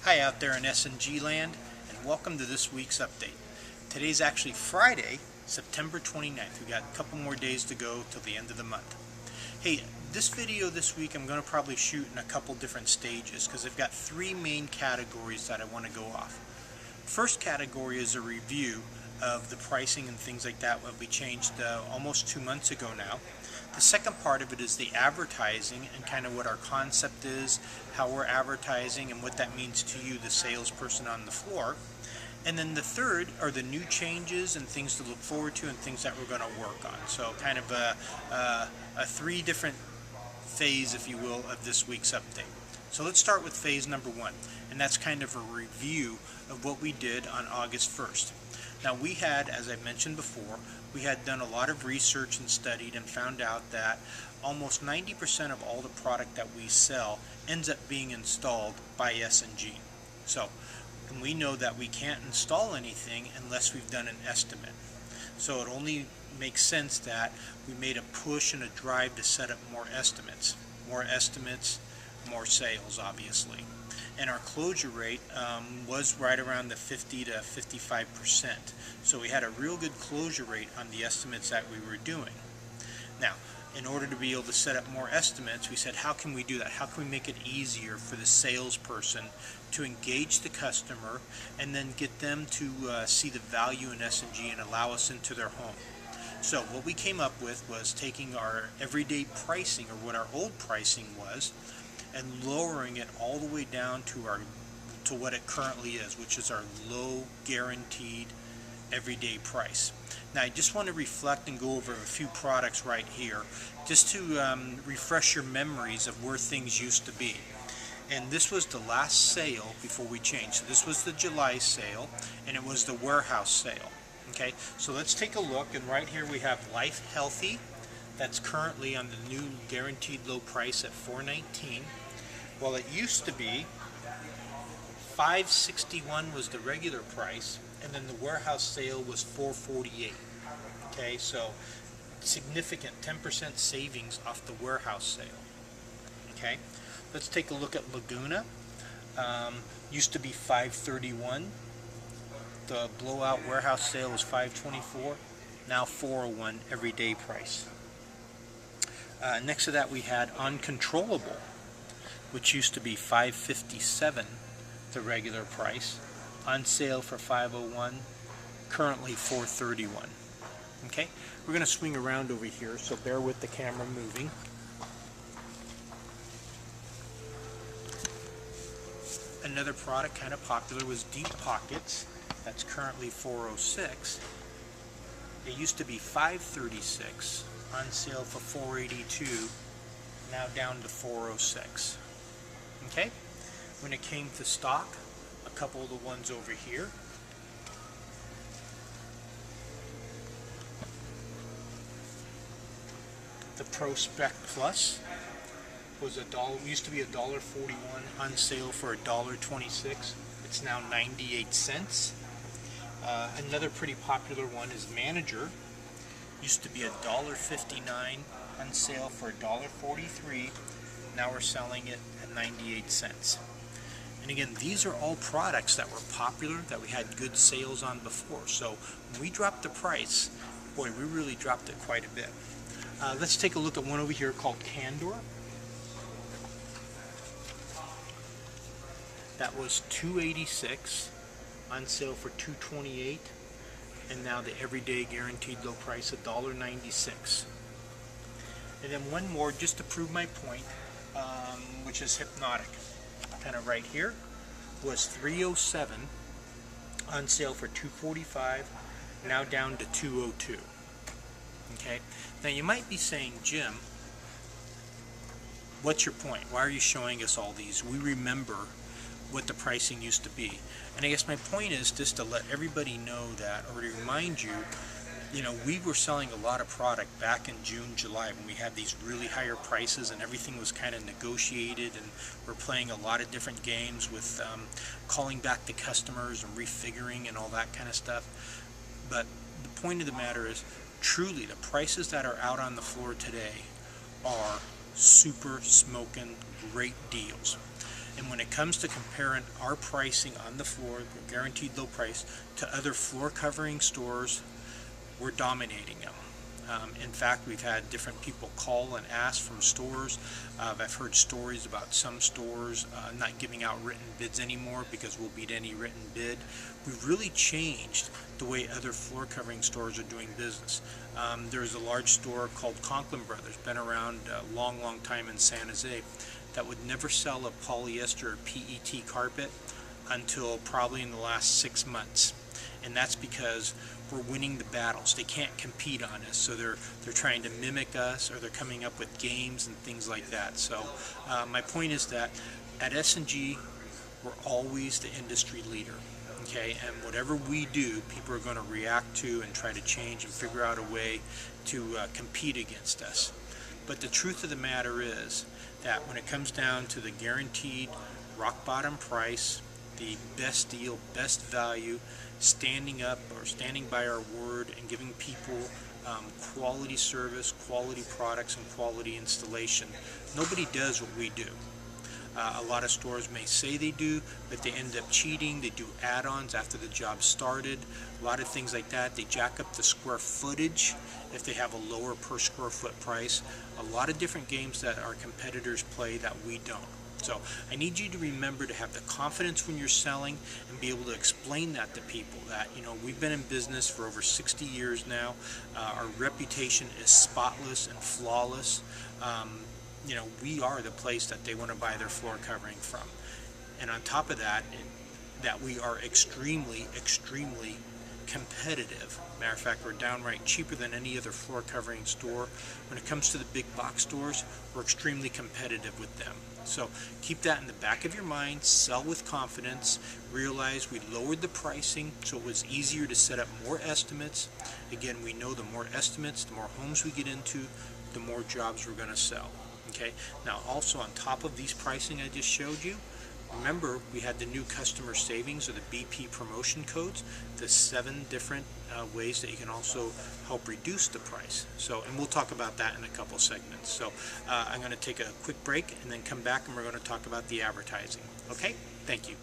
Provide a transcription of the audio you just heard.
Hi out there in S&G land, and welcome to this week's update. Today's actually Friday, September 29th. We got a couple more days to go till the end of the month. Hey, this video this week I'm going to probably shoot in a couple different stages because I've got three main categories that I want to go off. First category is a review of the pricing and things like that what we changed almost 2 months ago now. The second part of it is the advertising and kind of what our concept is, how we're advertising and what that means to you, the salesperson on the floor. And then the third are the new changes and things to look forward to and things that we're going to work on. So kind of a three different phase, if you will, of this week's update. So let's start with phase number one, and that's kind of a review of what we did on August 1st. Now we had, as I mentioned before, we had done a lot of research and studied and found out that almost 90% of all the product that we sell ends up being installed by S&G. So, and we know that we can't install anything unless we've done an estimate. So it only makes sense that we made a push and a drive to set up more estimates. More estimates, more sales, obviously. And our closure rate was right around the 50 to 55%. So we had a real good closure rate on the estimates that we were doing. Now, in order to be able to set up more estimates, we said, how can we do that? How can we make it easier for the salesperson to engage the customer and then get them to see the value in S&G and allow us into their home? So what we came up with was taking our everyday pricing, or what our old pricing was, and lowering it all the way down to what it currently is, which is our low guaranteed everyday price. Now I just want to reflect and go over a few products right here just to refresh your memories of where things used to be. And this was the last sale before we changed. So this was the July sale, and it was the warehouse sale. Okay, so let's take a look, and right here we have Life Healthy. That's currently on the new guaranteed low price at $4.19. Well, it used to be $5.61 was the regular price, and then the warehouse sale was $4.48. Okay, so significant 10% savings off the warehouse sale. Okay, let's take a look at Laguna. Used to be $5.31. The blowout warehouse sale was $5.24. Now $4.01 everyday price. Next to that we had Uncontrollable, which used to be $5.57, the regular price, on sale for $5.01, currently $4.31. Okay, we're going to swing around over here, so bear with the camera moving. Another product kind of popular was Deep Pockets. That's currently $4.06. It used to be $5.36, on sale for $4.82, now down to $4.06. Okay, when it came to stock, a couple of the ones over here. The Prospect Plus was used to be $1.41, on sale for $1.26. It's now 98 cents. Another pretty popular one is Manager. Used to be $1.59, on sale for $1.43. Now we're selling it at 98 cents. And again, these are all products that were popular, that we had good sales on before. So when we dropped the price, boy, we really dropped it quite a bit. Let's take a look at one over here called Candor. That was $2.86, on sale for $2.28, and now the everyday guaranteed low price $1.96. And then one more just to prove my point, which is Hypnotic, kind of right here, was $3.07, on sale for $2.45, now down to $2.02. Okay, now you might be saying, Jim, what's your point? Why are you showing us all these? We remember what the pricing used to be. And I guess my point is just to let everybody know that, or to remind you, you know, we were selling a lot of product back in June, July when we had these really higher prices and everything was kind of negotiated, and we're playing a lot of different games with calling back the customers and refiguring and all that kind of stuff. But the point of the matter is, truly, the prices that are out on the floor today are super smoking great deals. And when it comes to comparing our pricing on the floor, guaranteed low price, to other floor covering stores, we're dominating them. In fact, we've had different people call and ask from stores. I've heard stories about some stores not giving out written bids anymore because we'll beat any written bid. We've really changed the way other floor covering stores are doing business. There's a large store called Conklin Brothers, been around a long time in San Jose, that would never sell a polyester or PET carpet until probably in the last 6 months. And that's because we're winning the battles. They can't compete on us, so they're trying to mimic us, or they're coming up with games and things like that. So my point is that at S&G, we're always the industry leader. Okay, and whatever we do, people are going to react to and try to change and figure out a way to compete against us. But the truth of the matter is that when it comes down to the guaranteed rock bottom price, the best deal, best value, standing up or standing by our word and giving people quality service, quality products, and quality installation, nobody does what we do. A lot of stores may say they do, but they end up cheating. They do add-ons after the job started. A lot of things like that. They jack up the square footage if they have a lower per square foot price. A lot of different games that our competitors play that we don't. So I need you to remember to have the confidence when you're selling and be able to explain that to people, that, you know, we've been in business for over 60 years now. Our reputation is spotless and flawless. You know, we are the place that they want to buy their floor covering from. And on top of that, that we are extremely competitive. Matter of fact, we're downright cheaper than any other floor covering store. When it comes to the big box stores, we're extremely competitive with them. So keep that in the back of your mind. Sell with confidence. Realize we lowered the pricing so it was easier to set up more estimates. Again, we know the more estimates, the more homes we get into, the more jobs we're going to sell. Okay. Now, also on top of these pricing I just showed you, remember we had the new customer savings, or the BP promotion codes, the 7 different ways that you can also help reduce the price. So, and we'll talk about that in a couple segments. So I'm going to take a quick break and then come back, and we're going to talk about the advertising. Okay? Thank you.